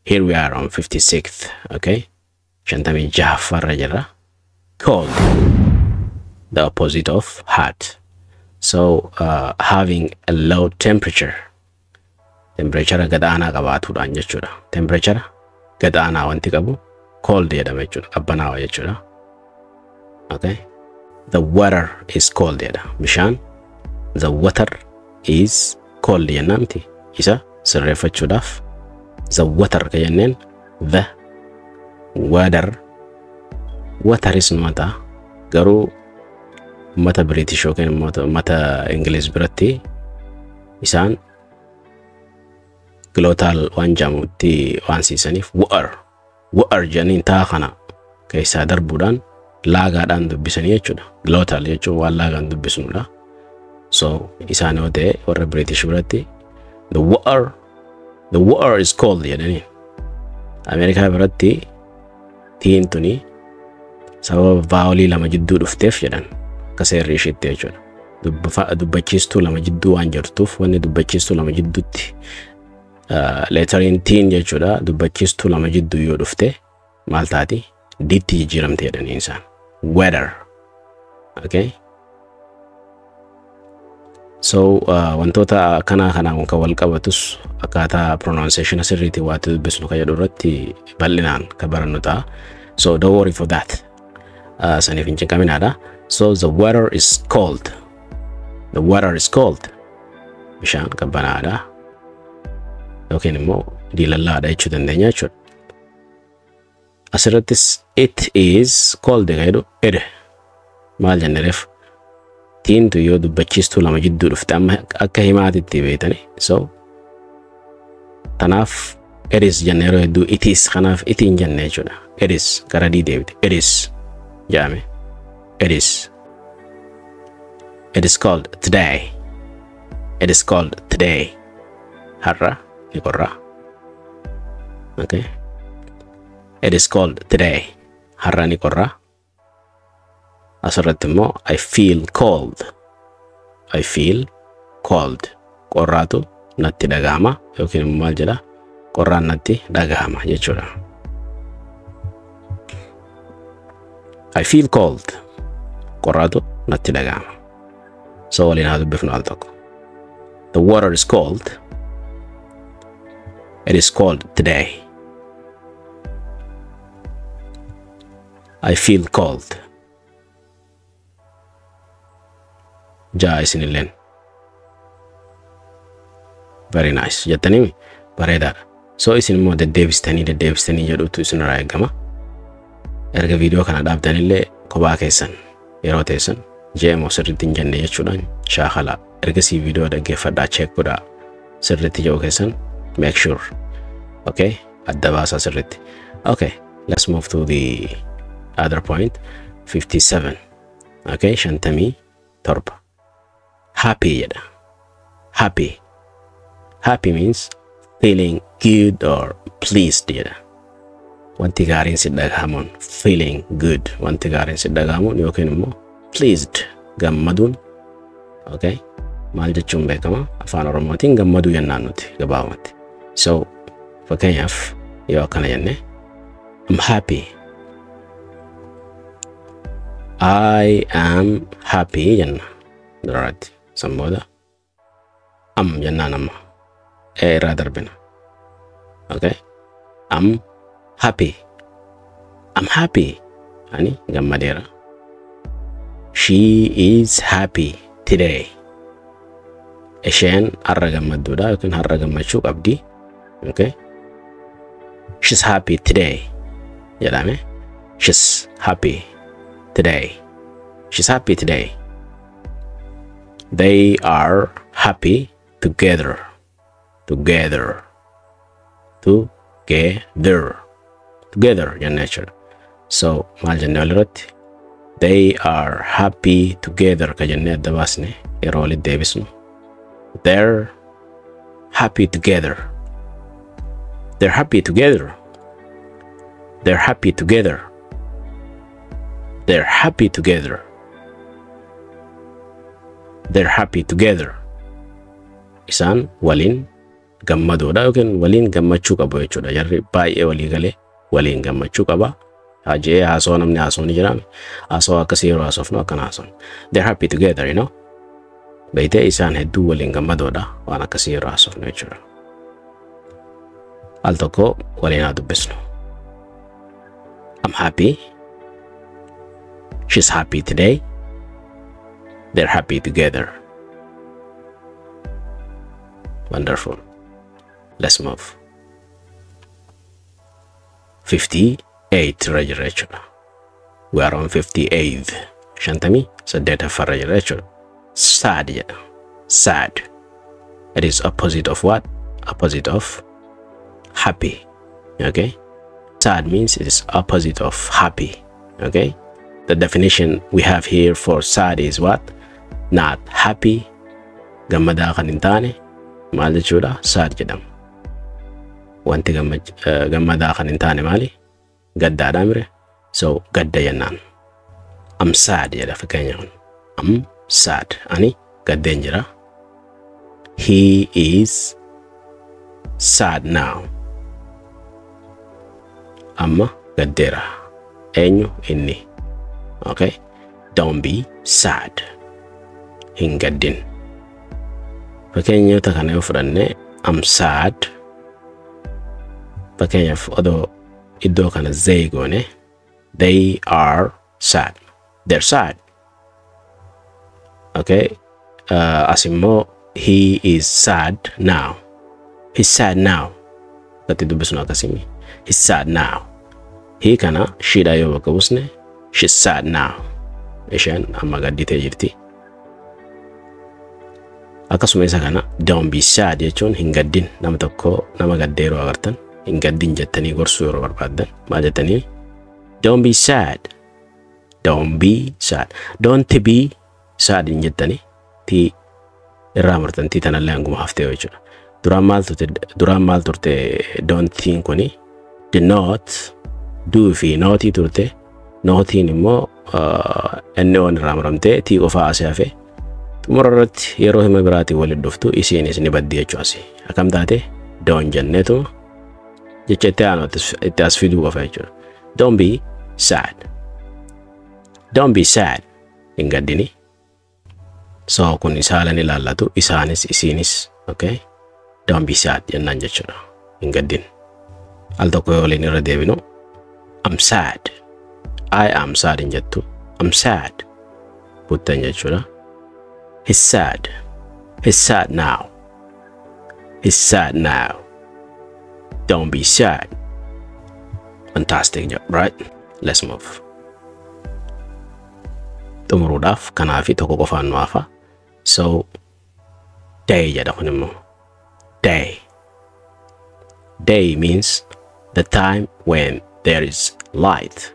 Here we are on 56th, okay? Shantami Jafar jira. Cold, the opposite of hot. So having a low temperature. Temperature gadaana qabaatuudhaan jechuudha. Temperature gadaana wanti qabu cold jedhama jechuudha. Qabbanaawa jechuudha. Okay? The water is cold jedha. Bishaan the water is cold jennamti. Isa sirreeffachuudhaaf the water ka jenneen the water is mata garuu mata British yookiin mata English biratti isaan glottal waan jamutti waan siisaniif water janiin taa kana keessaa darbuudhaan laagaadhaan dubbisanii jechuudha. Glottal jechuun waan laagaan dubbisnudha. So isaan yoo ta'e warra British biratti the water is cold jedhanii. Amerikaa biratti tiin tuni sababa vaawolii lama jidduu dhufteef jedhan akka seerri isheetti jechuudha. Dubbachiistuu lama jidduu waan jirtuuf wanni dubbachiistuu lama jidduutti leetariin tiin jechuudha. Dubbachiistuu lama jidduu yoo dhufte maal taati? Diitti jijjiiramte jedhanii isaan. Weather. Okay? So wantoota kana kan wal qabatus akkaataa pronunciation asirriitti waatti dubbisnu kan jedhu irratti bal'inaan ka barannuta. So don't worry for that. Saniif hin cinqaminaadha. So the water is cold. The water is cold. Bishaan qabbanaadha. Yookiin immoo diilallaadha jechuu dandeenya jechuudha. Asirrattis it is cold jedhu ede. Maal jenneef tiintu yoo dubbachiistuu lama jidduu dhufte amma akka himaatitti beeytani. So kanaaf it is jenne yeroo hedduu it is kanaaf itiin jenne jechuudha. It is gara deebite. It is jaame. It is cold today. It is cold today. Har'a ni qorra. Okay. It is cold today. Har'a ni qorra. Asirratti immoo I feel cold. I feel cold. Qorraatu natti dhagahama yookiin immoo maal jedha? Qorraan natti dhagahama jechuudha. I feel cold. Qorraatu natti dhagahama. So waliin haa dubbifnu al tokko. The water is cold. It is cold today. I feel cold. Jaa isinilleen. Very nice. Jettanii bareedaadha. So isin immoo deddeebistanii jedhutu isinirraa eegama. Erga viidiyoo kana dhaabdanillee kophaa keessan yeroo teessan jeemoo sirriitti hin jenne jechuudhaan shaakala ergasii viidiyoo dhaggeeffadhaa check godhaa sirriitti jedhu keessan make sure. Okay? Adda baasaa sirriitti. Okay, let's move to the other point. 57. Okay, 57. Happy jedha. Happy. Happy means feeling good or pleased jedha. Wanti gaariin si dhagahamuun feeling good. Wanti gaariin si dhagahamuun yookiin immoo pleased gammaduun. Okay? Maal jechuun beekama? Afaan Oromootiin gammaduu jennaan nuti gabaabumatti. So fakkeenyaaf yoo akkana jenne I'm happy. I am happy jenna. Right. Samboda jennaan amma irraa darbina. Okay? I'm happy. I'm happy. Ani gammadeera. She is happy today. Isheen har'a gammadduudha yookiin har'a gammachuu qabdi. Okay? She's happy today. Jedhame. She's happy today. She's happy today. They are happy together. Together. Together. Together your nature. So maal jenne walirratti they are happy together ka jenne adda baasne yeroo walitti deebisnu. They're happy together. They're happy together. They're happy together. They're happy together. They're happy together. Isaan walin gammadoodha yookiin waliin gammachuu qabu jechuudha. Jarri baay'ee walii galee waliin gammachuu qaba. Hajee haasoo namni haasoo ni jiraame. Haasoo akkasii yeroo haasofnu akkana haasofnu. They're happy together, you know. Beeytee isaan hedduu waliin gammadoodha waan akkasii yeroo haasofnu jechuudha. Al tokko waliin haa dubbisnu. I'm happy. She's happy today. They're happy together. Wonderful. Let's move. 58 registration. We are on 58th. Shantami, so data for registration. Sad. Sad. It is opposite of what? Opposite of happy. Okay? Sad means it is opposite of happy. Okay? The definition we have here for sad is what? Not happy. Gammada kan hin taane. Maal jechuudha? Sad jedhama. Wanti gammada kan hin taane maali? Gaddaadha mire. So gadda jennaan. I'm sad jedha fakkeenya kun. I'm sad. Ani gaddeen jira. He is sad now. Amma gaddeera. Eenyu inni. Okay? Don't be sad. Hin gaddin. Fakkeenyota kana yoo fudhanne I'm sad. Fakkeenyaaf odoo iddoo kana they goone they are sad. They're sad. Okay? As immoo he is sad now. He's sad now. Gati dubbisnu akkasimi. He's sad now. He kana sheedha yoo bakka busne she's sad now. Isheen amma gadditee jirti. Akkasuma isa kana don't be sad jechuun hin gaddin. Nama tokko nama gaddeeroo agartan hin gaddin jettanii gorsuu yeroo barbaaddan maal jettanii? Don't be sad. Don't be sad. Don't be sad hin jettanii ti irraa murtantii tanallee hanguma haftee jechuudha. Duraan maal turte don't think kuni did not do fi notii turte. Notiin immoo inni on irraa muramtee tii qofaa asii hafee xumurarratti yeroo hima biraatiin waliin dhuftu isiinis ni baddi jechuu asii. Akkam taate don't jenneetuma jecha itti aanu itti as fiduu qofa jechuudha. Don't be sad. Don't be sad. Hin gaddini. So kun isaalan ilaallatu isaanis isiinis. Okay? Don't be sad jennaan jechuudha. Hin gaddin. Al tokko yoo waliin irra deebinu I'm sad. I am sad in jettu. I'm sad. Puttan jechuudha. He's sad. He's sad now. He's sad now. Don't be sad. Fantastic job, right? Let's move. Xumuruudhaaf kanaafi tokko qofaan nu hafa. So day jedha kun immoo. Day. Day means the time when there is light.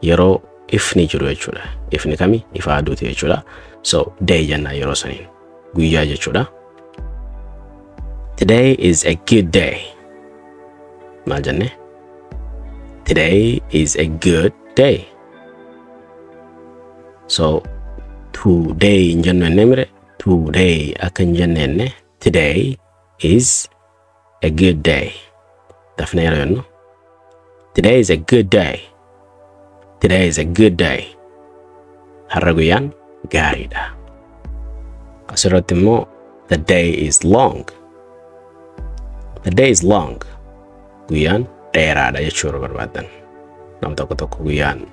Yeroo ifni jiru jechuudha. Ifni kami? Ifa aduuti jechuudha. So day jenna yeroo saniin. Guyyaa jechuudha. Today is a good day. Maal jenne? Today is a good day. So today in jennu enne mire. Today akan jenne enne. Today is a good day. Dafne yeroo jennu. Today is a good day. Today is a good day. Har'a guyyaan gaariidha. Asirratti immoo the day is long. The day is long. Guyyaan dheeraadha jechuudha barbaadan. Nam tokko tokko guyyaan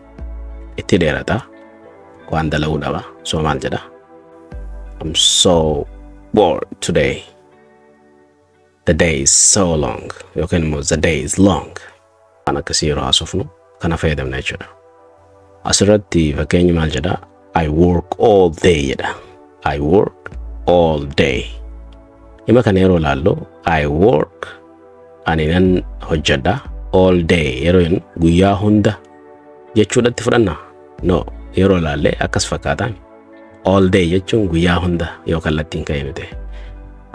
itti dheerata. Waan dalaguu dhaba. So maal jedha? I'm so bored today. The day is so long. Yookiin immoo the day is long. Waan akkasii yeroo haasofnu kana fayyadamna jechuudha. Asirratti fakkeenyi maal jedha? I work all day jedha. I work all day. Ima kana yeroo laallu I work ani nan hojjedha all day yeroo yin guyyaa hunda jechuudhatti fudhanna. No, yeroo laalle akkas fakkaatan. All day jechuun guyyaa hunda yoo kallattiin ka'e miti.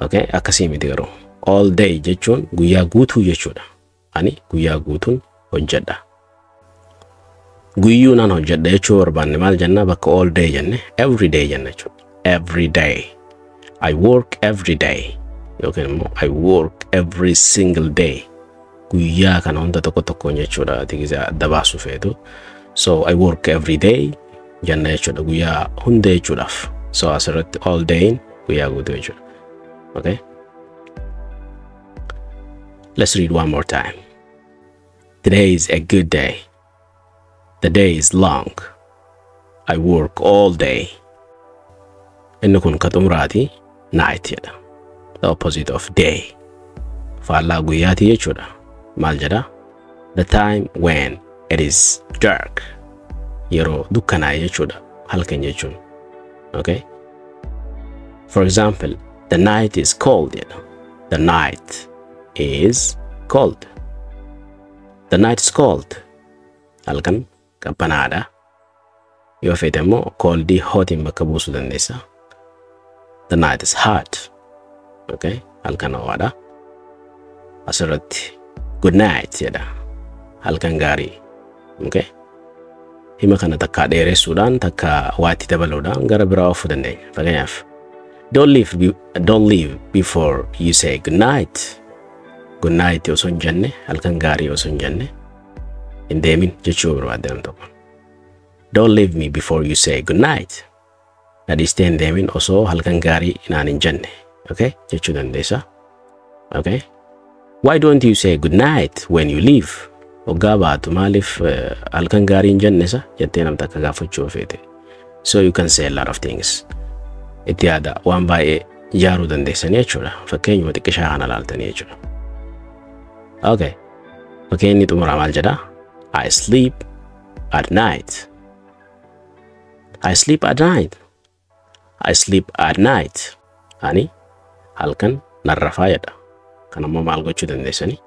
Okay, akkasii miti garuu. All day jechuun guyyaa guutuu jechuudha. Ani guyyaa guutuun hojjedha. Guyyuu nan hojjedha jechuu barbaanne maal jenna bakka all day jenne every day jenna jechuudha. Every day. I work every day. yookiin immoo I work every single day. Guyyaa kana hunda tokko jechuudha tigiza adda baasu feetu. So I work every day jenna jechuudha guyyaa hunda jechuudhaaf. So asirratti all day guyyaa guutuu jechuudha. Okay? Let's read one more time. Today is a good day. The day is long. I work all day. Inni kun ka xumuraati night jedha. The opposite of day. Faallaa guyyaati jechuudha. Maal jedha? The time when it is dark. Yeroo dukkanaa jechuudha. Halkan jechuun. Okay? For example, the night is cold jedha. The night is cold. The night is cold. Halkan qabbanaadha. Yoo feete immoo coldii hotiin bakka buusuu dandeessa. The night is hot. Okay? Halkan ho'aadha. Asirratti good night jedha. Halkan gaarii. Okay? Hima kana takka dheeressuudhaan takka waatti dabaluudhaan gara biraa oofuu dandeenya. Fakkeenyaaf don't leave before you say good night. Good night osoo hin jenne halkan gaarii osoo hin jenne hin deemin jechuu barbaadde nam tokko. Don't leave me before you say good night. Nadhiistee hin deemin osoo halkan gaarii inaan hin jenne. Okay? Jechuu dandeessa. Okay? Why don't you say good night when you leave? Oggaa baatu maaliif halkan gaarii hin jennesa jettee nam takka gaafachuu feete. So you can say a lot of things. Itti yaada waan baay'ee ijaaruu dandeessanii jechuudha. Fakkeenyuma xiqqishaa kana laaltanii jechuudha. Okay. Fakkeenyi xumuraa maal jedha? I sleep at night. I sleep at night. I sleep at night. Ani halkan narrafaa jedha. Kan ammoo maal gochuu dandeessanii?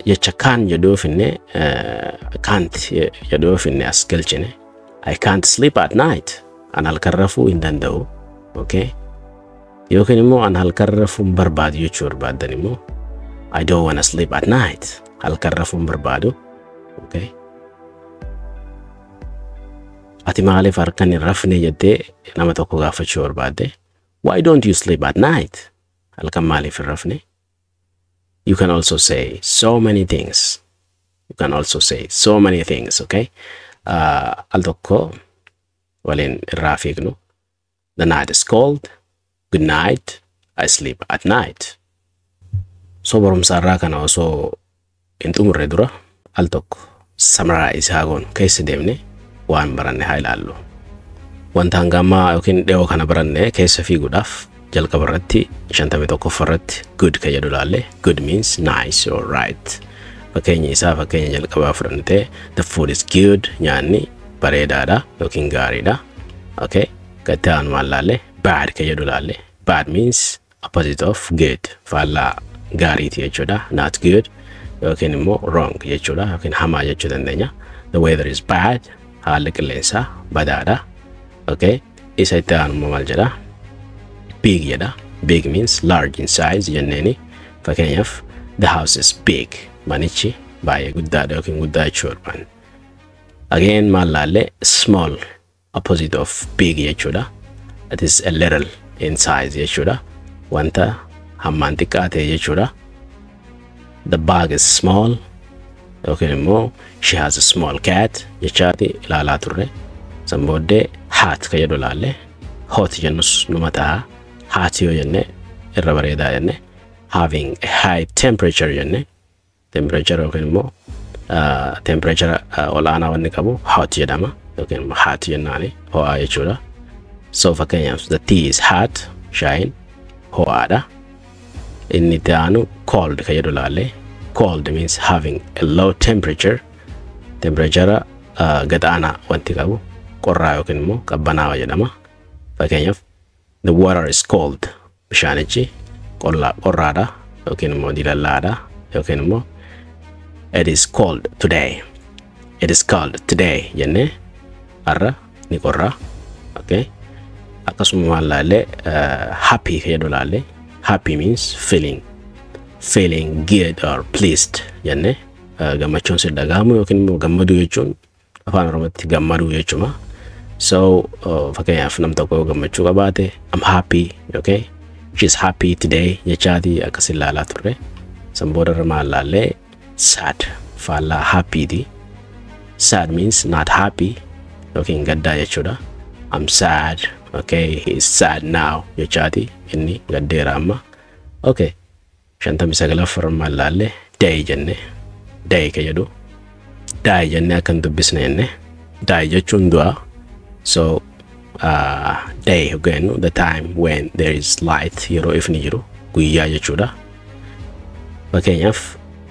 Jecha kaan jedhuu finne can't jedhuu finne as galchine. I can't sleep at night. An halkan rafuu hin danda'u. Okay? Yookiin immoo an halkan rafuu hin barbaadu jechuu barbaaddan immoo I don't want to sleep at night. Halkan rafuu hin barbaadu. Okay? Ati maaliif halkan hin rafne jettee nama tokko gaafachuu barbaadde? Why don't you sleep at night? Halkan maaliif hin rafne? You can also say so many things. You can also say so many things, okay? Al tokko waliin irraa fiignu. The night is cold. Good night. I sleep at night. So barumsa irraa kana osoo hin xumurre dura al tokko summarize haagoon keessa deemne waan baranne haa ilaallu. Wanta hangamaa yookiin dhiyoo kana baranne keessa fiiguudhaaf jalqaba irratti 51 irratti good ka jedhu laalle. Good means nice or right. Fakkeenyi isaa fakkeenya jalqabaa fudhannee the food is good nyaanni bareedaadha yookiin gaariidha. Okay? Gatti aanu maal laalle? Bad ka jedhu laalle. Bad means opposite of good. Faallaa gaariiti jechuudha. Not good. Yookiin immoo wrong jechuudha. Yookiin hamaa jechuu dandeenya. The weather is bad. Haalli qilleensaa badaadha. Okay? Isa itti aanu maal jedha? Big jedha. Big means large in size jenneeni. Fakkeenyaaf the house is big. Manichi baay'ee guddaadha yookiin guddaa jechuu barbaanne. Again maal laalle? Small. Opposite of big jechuudha. It is a little in size jechuudha. Wanta hammaan xiqqaa ta'e jechuudha. The bag is small. Yookiin immoo she has a small cat jechaati ilaalaa turre. San booddee hot ka jedhu laalle. Hot jennus numa ta'a. Hot yoo jenne irra bareedaa jenne. Having a high temperature jenne. Temperature yookiin immoo temperature olanaa wanni qabu hot jedhama. Yookiin immoo hot jennaani ho'aa jechuudha. So fakkeenyaaf the tea is hot. Shaayin ho'aadha. Inni itti aanu cold ka jedhu laalle. Cold means having a low temperature. Temperature gadaana wanti qabu qorraa yookiin immoo qabbanaawaa jedhama. Fakkeenyaaf the water is cold. Bishaanichi qorraadha yookiin immoo dilallaadha yookiin immoo it is cold today. It is cold today jenne arra ni qorraa. Okay? Akkasuma maal laalle happy ka jedhu laalle. Happy means feeling good or pleased jenne gammachuun si dhagaamu yookiin immoo gammaduu jechuun afaan oromootti gammaduu jechuma. So fakkeenyaaf nam tokko gammachuu qabaate I'm happy. Okay? she's happy today jechaati akkasin laalaa turre. San boodarra maal laallee sad faallaa happy di. Sad means not happy yookiin gaddaa jechuudha. I'm sad. Okay, he is sad now jechaati inni gaddeera amma. Okay, 59 maal laallee day jenne. Day ka jedhu die jenne akkan dubbisne jenne. Die jechuun du'a. So day again, the time when there is light, yeroo ifni jiru guyyaa jechuudha. Fakkeenyaaf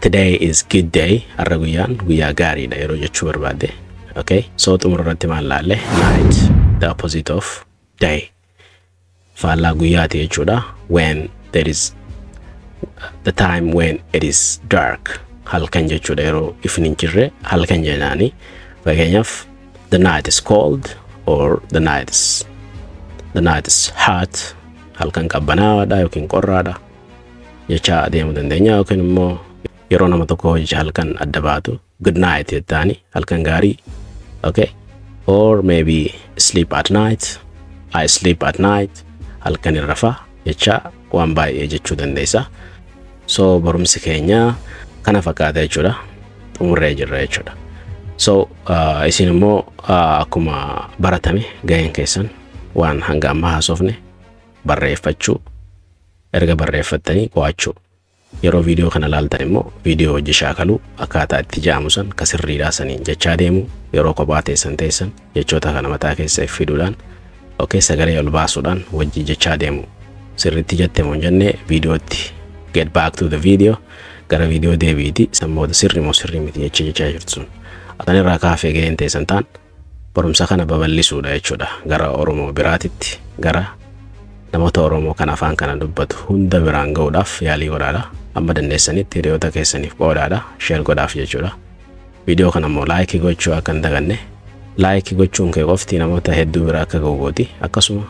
today is good day, har'a guyyaan guyyaa gaariidha yeroo jechuu barbaade. Okay, so xumurarratti maal laalle night, the opposite of day. Faallaa guyyaati jechuudha. When there is the time when it is dark, halkan jechuudha yeroo ifni hin jirre halkan jennaani. Fakkeenyaaf the night is cold or the night is hot, halkan qabbanaadha yookiin qorraadha jecha adeemuu dandeenya. Yookiin immoo yeroo nama tokko hojii halkan adda baatu good night jettaani halkan gaarii. Okay, or maybe sleep at night, I sleep at night, halkan irrafa jecha waan baay'ee jechuu dandeessa. So barumsi keenya kana fakkaata jechuudha. Xumurree jirra jechuudha. So isin immoo akkuma baratame gaheen keessan waan hanga amma haasofne barreeffachuu, erga barreeffattanii qo'achuu. Yeroo viidiyoo kana laaltan immoo viidiyoo hojii shaakaluu akkaataa itti jaamusan kasirriidhaa saniin jechaa deemu. Yeroo kophaa teessan jechoota kana mataa keessa fiduudhaan okay sagalee ol baasuudhaan wajji jechaa deemu. Sirriitti jette moo jenne viidiyootti get back to the video gara viidiyoo deebiiti sammooda sirri moo sirri miti jechaa jirtu sun. Atan irraa kaafee gaheen teessan taan barumsa kana babal'isuudha jechuudha. Gara Oromoo biraatitti gara namoota Oromoo kan afaan kana dubbatu hunda biraan ga'uudhaaf yaalii godhaadha. Amma dandeessanitti hiriyoota keessaniif qoodaadha. Share godhaaf jechuudha. Viidiyoo kana immoo like gochuu akka hin daganne. Like gochuun kee qofti namoota hedduu biraa akka ga'u gooti. Akkasuma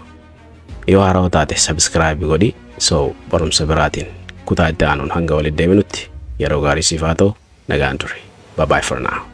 yoo haaraa taate subscribe godhi. So barumsa biraatiin kutaa itti aanuun hanga walitti deebinutti yeroo gaarii siif haa ta'u nagaan ture. Bye bye for now.